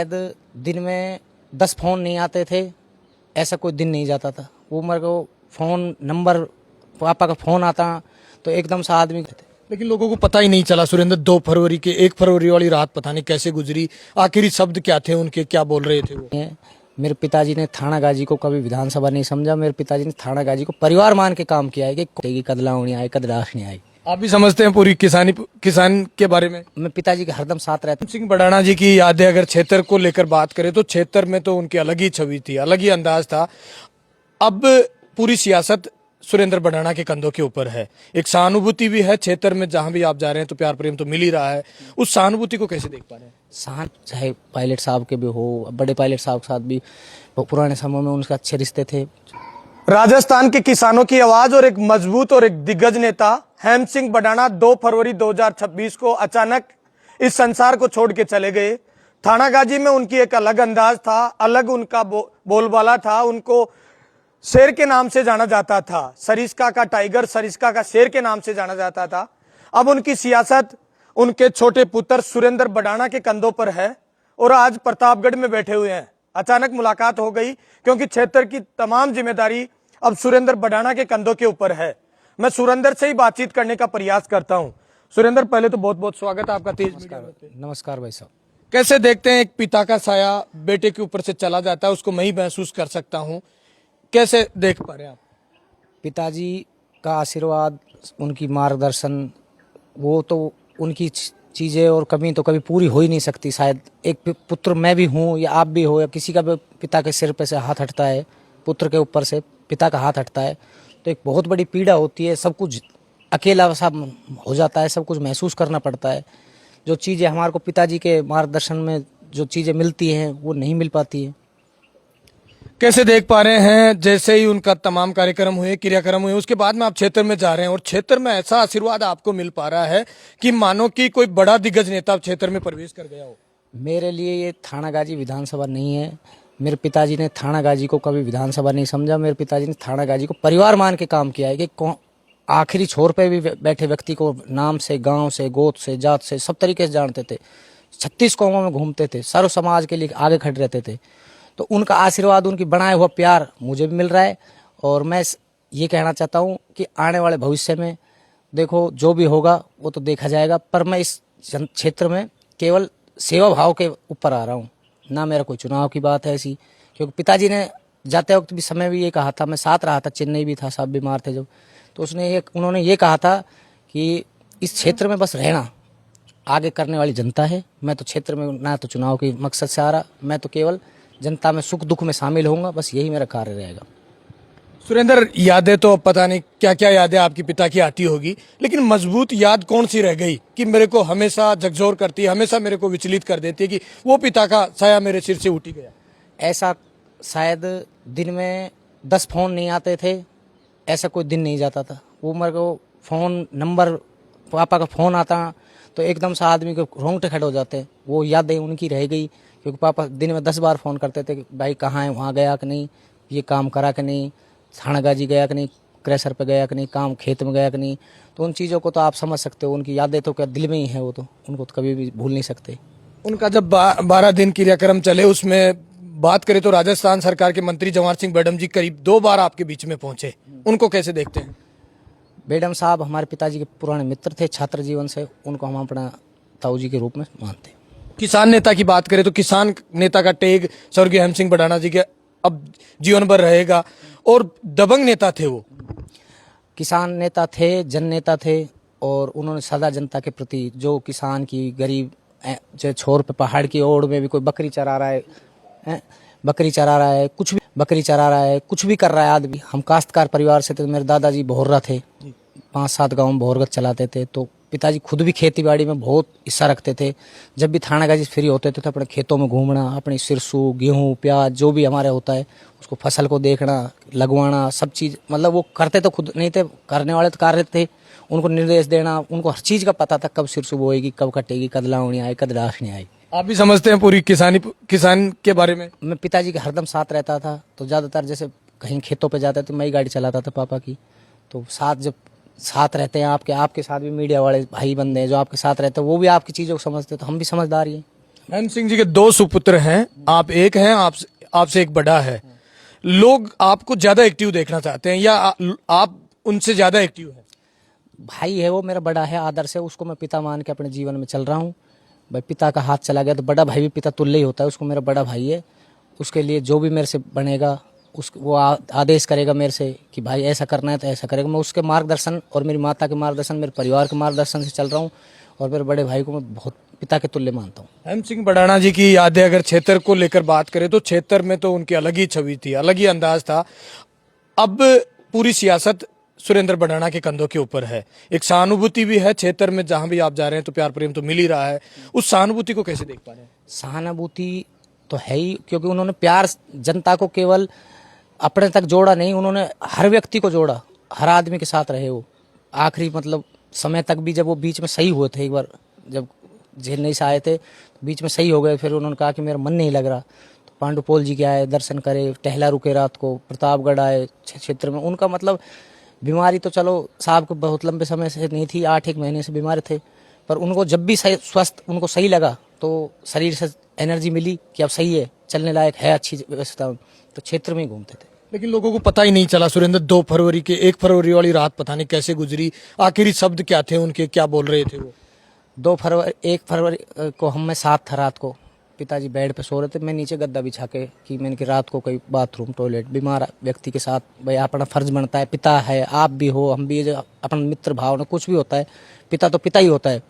शायद दिन में 10 फ़ोन नहीं आते थे, ऐसा कोई दिन नहीं जाता था। वो मेरे को फ़ोन नंबर पापा का फ़ोन आता तो एकदम से आदमी लेकिन लोगों को पता ही नहीं चला सुरेंद्र 2 फरवरी के 1 फरवरी वाली रात पता नहीं कैसे गुजरी, आखिरी शब्द क्या थे उनके, क्या बोल रहे थे वो? मेरे पिताजी ने थाना गाजी को कभी विधानसभा नहीं समझा। मेरे पिताजी ने थाना गाजी को परिवार मान के काम किया है कि कदला नहीं आए, कदलाश नहीं आई। आप भी समझते हैं पूरी किसान के बारे में? मैं पिताजी के हरदम साथ रहता सिंह बड़ाना जी की यादें अगर क्षेत्र को लेकर बात करें तो क्षेत्र में तो उनकी अलग ही छवि थी, अलग ही अंदाज था। अब पूरी सियासत सुरेंद्र बड़ाना के कंधों के ऊपर है। एक सहानुभूति भी है क्षेत्र में, जहां भी आप जा रहे हैं तो प्यार प्रेम तो मिल ही रहा है। उस सहानुभूति को कैसे देख पा रहे हैं? चाहे पायलट साहब के भी हो, बड़े पायलट साहब के साथ भी पुराने समय में उनके अच्छे रिश्ते थे। राजस्थान के किसानों की आवाज और एक मजबूत और एक दिग्गज नेता हेम सिंह बड़ाना 2 फरवरी 2026 को अचानक इस संसार को छोड़ के चले गए। थाना गाजी में उनकी एक अलग अंदाज था, अलग उनका बोलबाला था। उनको शेर के नाम से जाना जाता था, सरिस्का का टाइगर, सरिस्का का शेर के नाम से जाना जाता था। अब उनकी सियासत उनके छोटे पुत्र सुरेंद्र बड़ाना के कंधों पर है और आज प्रतापगढ़ में बैठे हुए हैं। अचानक मुलाकात हो गई क्योंकि क्षेत्र की तमाम जिम्मेदारी अब सुरेंद्र बड़ाना के कंधों के ऊपर है। मैं सुरेंद्र से ही बातचीत करने का प्रयास करता हूं। सुरेंद्र, पहले तो बहुत बहुत स्वागत है आपका तेज मीडिया में। नमस्कार भाई साहब। कैसे देखते हैं एक पिता का साया बेटे के ऊपर से चला जाता है, उसको मैं ही महसूस कर सकता हूँ, कैसे देख पा रहे हैं आप? पिताजी का आशीर्वाद, उनकी मार्गदर्शन, वो तो उनकी चीज़ें और कमी तो कभी पूरी हो ही नहीं सकती। शायद एक पुत्र मैं भी हूँ या आप भी हो या किसी का भी पिता के सिर पे से हाथ हटता है, पुत्र के ऊपर से पिता का हाथ हटता है तो एक बहुत बड़ी पीड़ा होती है। सब कुछ अकेला सा हो जाता है, सब कुछ महसूस करना पड़ता है। जो चीज़ें हमारे को पिताजी के मार्गदर्शन में जो चीज़ें मिलती हैं वो नहीं मिल पाती हैं। कैसे देख पा रहे हैं जैसे ही उनका तमाम कार्यक्रम हुए, क्रियाक्रम हुए, उसके बाद में आप क्षेत्र में जा रहे हैं और क्षेत्र में ऐसा आशीर्वाद आपको मिल पा रहा है कि मानो कि कोई बड़ा दिग्गज नेता क्षेत्र में प्रवेश कर गया हो? मेरे लिए ये थाना गाजी विधानसभा नहीं है। मेरे पिताजी ने थाना गाजी को कभी विधानसभा नहीं समझा। मेरे पिताजी ने थाना गाजी को परिवार मान के काम किया है कि आखिरी छोर पे भी बैठे व्यक्ति को नाम से, गांव से, गोद से, जात से सब तरीके से जानते थे। 36 कौमों में घूमते थे, सर्व समाज के लिए आगे खड़े रहते थे। तो उनका आशीर्वाद, उनकी बनाया हुआ प्यार मुझे भी मिल रहा है। और मैं ये कहना चाहता हूँ कि आने वाले भविष्य में देखो जो भी होगा वो तो देखा जाएगा, पर मैं इस क्षेत्र में केवल सेवा भाव के ऊपर आ रहा हूँ, ना मेरा कोई चुनाव की बात है ऐसी। क्योंकि पिताजी ने जाते वक्त भी समय भी ये कहा था, मैं साथ रहा था, चेन्नई भी था, साहब बीमार थे जब, तो उन्होंने ये कहा था कि इस क्षेत्र में बस रहना, आगे करने वाली जनता है। मैं तो क्षेत्र में ना तो चुनाव के मकसद से आ रहा, मैं तो केवल जनता में सुख दुख में शामिल होऊंगा, बस यही मेरा कार्य रहेगा। सुरेंद्र, यादें तो पता नहीं क्या क्या यादें आपके पिता की आती होगी, लेकिन मजबूत याद कौन सी रह गई कि मेरे को हमेशा झकझोर करती है, हमेशा मेरे को विचलित कर देती है कि वो पिता का साया मेरे सिर से उठ ही गया? ऐसा शायद दिन में 10 फ़ोन नहीं आते थे, ऐसा कोई दिन नहीं जाता था। वो मेरे को फ़ोन नंबर पापा का फ़ोन आता तो एकदम से आदमी के रोंगटे खड़े हो जाते। वो यादें उनकी रह गई क्योंकि पापा दिन में 10 बार फ़ोन करते थे कि भाई कहाँ है, वहाँ गया कि नहीं, ये काम करा कि नहीं, थाना गाजी गया कि नहीं, क्रैशर पे गया कि नहीं, काम खेत में गया कि नहीं। तो उन चीज़ों को तो आप समझ सकते हो, उनकी यादें तो क्या दिल में ही है, वो तो उनको तो कभी भी भूल नहीं सकते। उनका जब 12 दिन क्रियाक्रम चले उसमें बात करें तो राजस्थान सरकार के मंत्री जवाहर सिंह बेडम जी करीब 2 बार आपके बीच में पहुंचे, उनको कैसे देखते हैं? बेडम साहब हमारे पिताजी के पुराने मित्र थे, छात्र जीवन से, उनको हम अपना ताऊ जी के रूप में मानते हैं। किसान नेता की बात करें तो किसान नेता का टैग स्वर्गीय हेम सिंह बड़ाना जी के अब जीवन भर रहेगा और दबंग नेता थे वो। किसान नेता थे, जन नेता थे और उन्होंने सदा जनता के प्रति, जो किसान की गरीब जो छोर पे पहाड़ की ओर में भी कोई बकरी चरा रहा है, बकरी चरा रहा है, कुछ भी बकरी चरा रहा है, कुछ भी कर रहा है आदमी। हम काश्तकार परिवार से थे, मेरे दादाजी बोहर्रा थे, 5-7 गाँव में बोहरगत चलाते थे। तो पिताजी खुद भी खेती बाड़ी में बहुत हिस्सा रखते थे। जब भी थाना गाजी फ्री होते थे तो अपने खेतों में घूमना, अपनी सिरसू, गेहूं, प्याज जो भी हमारे होता है उसको फसल को देखना, लगवाना, सब चीज़, मतलब वो करते तो खुद नहीं थे, करने वाले तो कार्य थे, उनको निर्देश देना, उनको हर चीज़ का पता था, कब सिरसू बोएगी, कब कटेगी, कद लावणी आए, कद राश नहीं आई। आप भी समझते हैं पूरी किसान के बारे में? मैं पिताजी के हरदम साथ रहता था, तो ज़्यादातर जैसे कहीं खेतों पे जाते तो मैं ही गाड़ी चलाता था पापा की। तो जब साथ रहते हैं, आपके साथ भी मीडिया वाले भाई बंदे हैं जो आपके साथ रहते हैं, वो भी आपकी चीज़ों को समझते हैं, तो हम भी समझदार ही हैं। हेम सिंह जी के दो सुपुत्र हैं, आप एक हैं, आपसे एक बड़ा है। लोग आपको ज्यादा एक्टिव देखना चाहते हैं या आप उनसे ज्यादा एक्टिव हैं? भाई है वो, मेरा बड़ा है, आदर्श है, उसको मैं पिता मान के अपने जीवन में चल रहा हूँ। भाई पिता का हाथ चला गया तो बड़ा भाई भी पिता तुल्य ही होता है, उसको मेरा बड़ा भाई है। उसके लिए जो भी मेरे से बनेगा वो आदेश करेगा मेरे से कि भाई ऐसा करना है तो ऐसा करेगा। मैं उसके मार्गदर्शन और मेरी माता के मार्गदर्शन, मेरे परिवार के मार्गदर्शन से चल रहा हूँ और मेरे बड़े भाई को मैं बहुत पिता के तुल्य मानता हूँ। हेम सिंह बडाना जी की यादें अगर क्षेत्र को लेकर बात करें तो क्षेत्र में तो उनकी अलग ही छवि थी, अलग ही अंदाज था। अब पूरी सियासत सुरेंद्र बडाना के कंधों के ऊपर है। एक सहानुभूति भी है क्षेत्र में, जहां भी आप जा रहे हैं तो प्यार प्रेम तो मिल ही रहा है। उस सहानुभूति को कैसे देख पा रहे हैं? सहानुभूति तो है ही, क्योंकि उन्होंने प्यार जनता को केवल अपने तक जोड़ा नहीं, उन्होंने हर व्यक्ति को जोड़ा, हर आदमी के साथ रहे वो आखिरी मतलब समय तक भी। जब वो बीच में सही हुए थे, एक बार जब झेलने से आए थे बीच में सही हो गए, फिर उन्होंने कहा कि मेरा मन नहीं लग रहा, तो पांडुपोल जी के आए, दर्शन करे, टहला रुके रात को, प्रतापगढ़ आए क्षेत्र में। उनका मतलब बीमारी तो चलो साहब को बहुत लंबे समय से नहीं थी, 8 महीने से बीमार थे, पर उनको जब भी स्वस्थ उनको सही लगा तो शरीर से एनर्जी मिली कि अब सही है, चलने लायक है, अच्छी व्यवस्था, तो क्षेत्र में ही घूमते थे। लेकिन लोगों को पता ही नहीं चला सुरेंद्र 2 फरवरी के 1 फरवरी वाली रात पता नहीं कैसे गुजरी, आखिरी शब्द क्या थे उनके, क्या बोल रहे थे वो? 1 फरवरी को हम में साथ था, रात को पिताजी बेड पे सो रहे थे, मैं नीचे गद्दा बिछा के कि मैंने कि रात को कोई बाथरूम टॉयलेट बीमार व्यक्ति के साथ भाई अपना फर्ज बनता है, पिता है, आप भी हो, हम भी, अपना मित्र भावना कुछ भी होता है, पिता तो पिता ही होता है।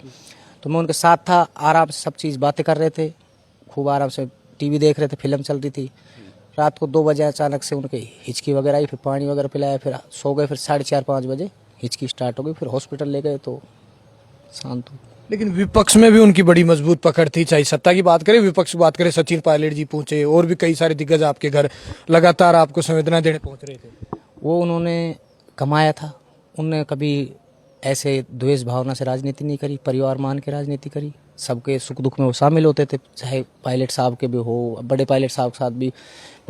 तो मैं उनके साथ था, आराम से सब चीज़ बातें कर रहे थे, खूब आराम से टीवी देख रहे थे, फिल्म चल रही थी। रात को 2 बजे अचानक से उनके हिचकी वगैरह आई, फिर पानी वगैरह पिलाया, फिर सो गए, फिर 4:30-5 बजे हिचकी स्टार्ट हो गई, फिर हॉस्पिटल ले गए तो शांत हो। लेकिन विपक्ष में भी उनकी बड़ी मजबूत पकड़ थी, चाहे सत्ता की बात करें, विपक्ष की बात करें, सचिन पायलट जी पहुंचे और भी कई सारे दिग्गज आपके घर लगातार आपको संवेदना देने पहुंच रहे थे। वो उन्होंने कमाया था, उनने कभी ऐसे द्वेष भावना से राजनीति नहीं करी, परिवार मान के राजनीति करी, सबके सुख दुख में वो शामिल होते थे, चाहे पायलट साहब के भी हो, बड़े पायलट साहब के साथ भी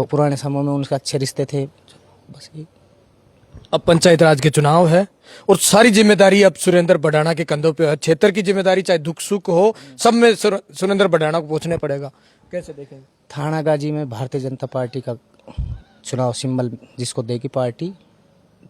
पुराने समय में उनके अच्छे रिश्ते थे। बस ये अब पंचायत राज के चुनाव है और सारी जिम्मेदारी अब सुरेंद्र बडाना के कंधों पे है। क्षेत्र की जिम्मेदारी चाहे दुख सुख हो, सब में सुरेंद्र बडाना को पहुंचने पड़ेगा। कैसे देखेंगे? थानागाजी में भारतीय जनता पार्टी का चुनाव सिंबल जिसको देगी पार्टी,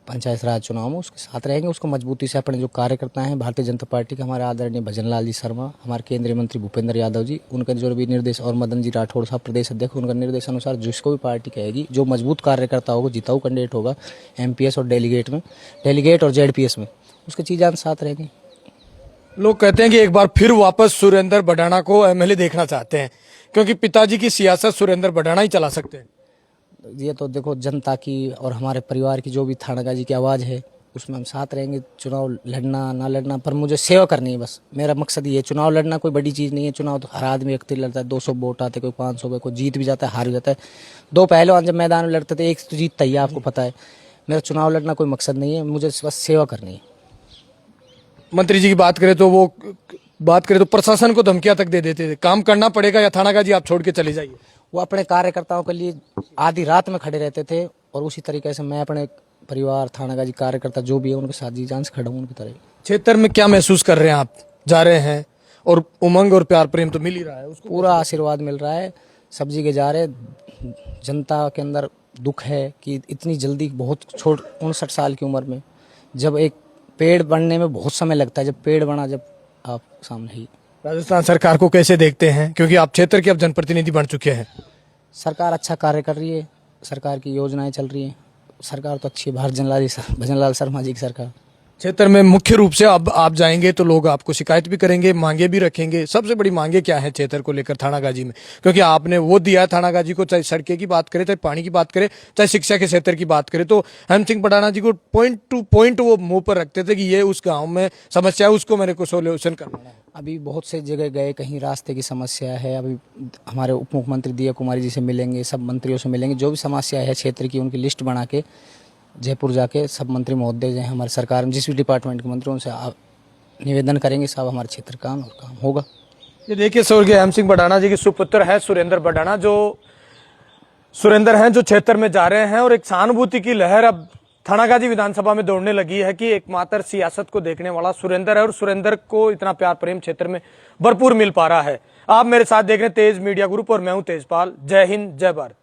पंचायत राज चुनाव में उसके साथ रहेंगे। उसको मजबूती से अपने जो कार्यकर्ता हैं भारतीय जनता पार्टी के, हमारे आदरणीय भजनलाल जी शर्मा, हमारे केंद्रीय मंत्री भूपेंद्र यादव जी, उनका जो भी निर्देश, और मदन जी राठौड़ साहब प्रदेश अध्यक्ष, उनका निर्देश अनुसार जिसको भी पार्टी कहेगी, जो मजबूत कार्यकर्ता होगा, जिताऊ कैंडिडेट होगा एमपीएस और डेलीगेट और जेडपीएस में, उसके चीज़ान साथ रहेंगे। लोग कहते हैं कि एक बार फिर वापस सुरेंद्र बडाना को एमएलए देखना चाहते हैं, क्योंकि पिताजी की सियासत सुरेंद्र बडाना ही चला सकते हैं। ये तो देखो जनता की और हमारे परिवार की जो भी थानागाजी की आवाज़ है उसमें हम साथ रहेंगे। चुनाव लड़ना ना लड़ना, पर मुझे सेवा करनी है, बस मेरा मकसद ये है। चुनाव लड़ना कोई बड़ी चीज़ नहीं है, चुनाव तो हर आदमी व्यक्ति लड़ता है, 200 वोट आते, कोई 500 में, कोई जीत भी जाता है, हार भी जाता है। 2 पहलवान जब मैदान में लड़ते थे, एक तो जीतता ही है, आपको पता है। मेरा चुनाव लड़ना कोई मकसद नहीं है, मुझे बस सेवा करनी है। मंत्री जी की बात करें तो प्रशासन को धमकियां तक दे देते थे, काम करना पड़ेगा या थानागाजी आप छोड़ के चले जाइए। वो अपने कार्यकर्ताओं के लिए आधी रात में खड़े रहते थे, और उसी तरीके से मैं अपने परिवार, थानागाजी कार्यकर्ता जो भी है उनके साथ जी जान से खड़ा हूँ उनकी तरह। क्षेत्र में क्या महसूस कर रहे हैं आप? जा रहे हैं और उमंग और प्यार प्रेम तो मिल ही रहा है, उसको पूरा आशीर्वाद मिल रहा है, सब जगह जा रहे। जनता के अंदर दुख है कि इतनी जल्दी, बहुत छोट 59 साल की उम्र में, जब एक पेड़ बनने में बहुत समय लगता है, जब पेड़ बना जब आप सामने ही। राजस्थान सरकार को कैसे देखते हैं, क्योंकि आप क्षेत्र के अब जनप्रतिनिधि बन चुके हैं? सरकार अच्छा कार्य कर रही है, सरकार की योजनाएं चल रही हैं, सरकार तो अच्छी है, भजनलाल शर्मा जी की सरकार। क्षेत्र में मुख्य रूप से अब आप जाएंगे तो लोग आपको शिकायत भी करेंगे, मांगे भी रखेंगे। सबसे बड़ी मांगे क्या है क्षेत्र को लेकर थानागाजी में, क्योंकि आपने वो दिया है थानागाजी को, चाहे सड़कें की बात करें, चाहे पानी की बात करें, चाहे शिक्षा के क्षेत्र की बात करें, तो हेम सिंह बडाना जी को पॉइंट टू पॉइंट वो मुंह पर रखते थे कि ये उस गाँव में समस्या है, उसको मेरे को सोल्यूशन करना है। अभी बहुत से जगह गए, कहीं रास्ते की समस्या है, अभी हमारे उप मुख्यमंत्री दिया कुमारी जी से मिलेंगे, सब मंत्रियों से मिलेंगे, जो भी समस्या है क्षेत्र की उनकी लिस्ट बना के जयपुर जाके सब मंत्री महोदय जो हैं हमारे सरकार में, जिस भी डिपार्टमेंट के मंत्री, उनसे निवेदन करेंगे, सब हमारे क्षेत्र का और काम होगा। ये देखिए स्वर्गीय हेम सिंह बडाना जी के सुपुत्र है सुरेंद्र बडाना, जो सुरेंद्र हैं, जो क्षेत्र में जा रहे हैं, और एक सहानुभूति की लहर अब थानागाजी विधानसभा में दौड़ने लगी है कि एकमात्र सियासत को देखने वाला सुरेंद्र है, और सुरेंद्र को इतना प्यार प्रेम क्षेत्र में भरपूर मिल पा रहा है। आप मेरे साथ देख रहे हैं तेज मीडिया ग्रुप और मैं हूं तेजपाल। जय हिंद, जय भारत।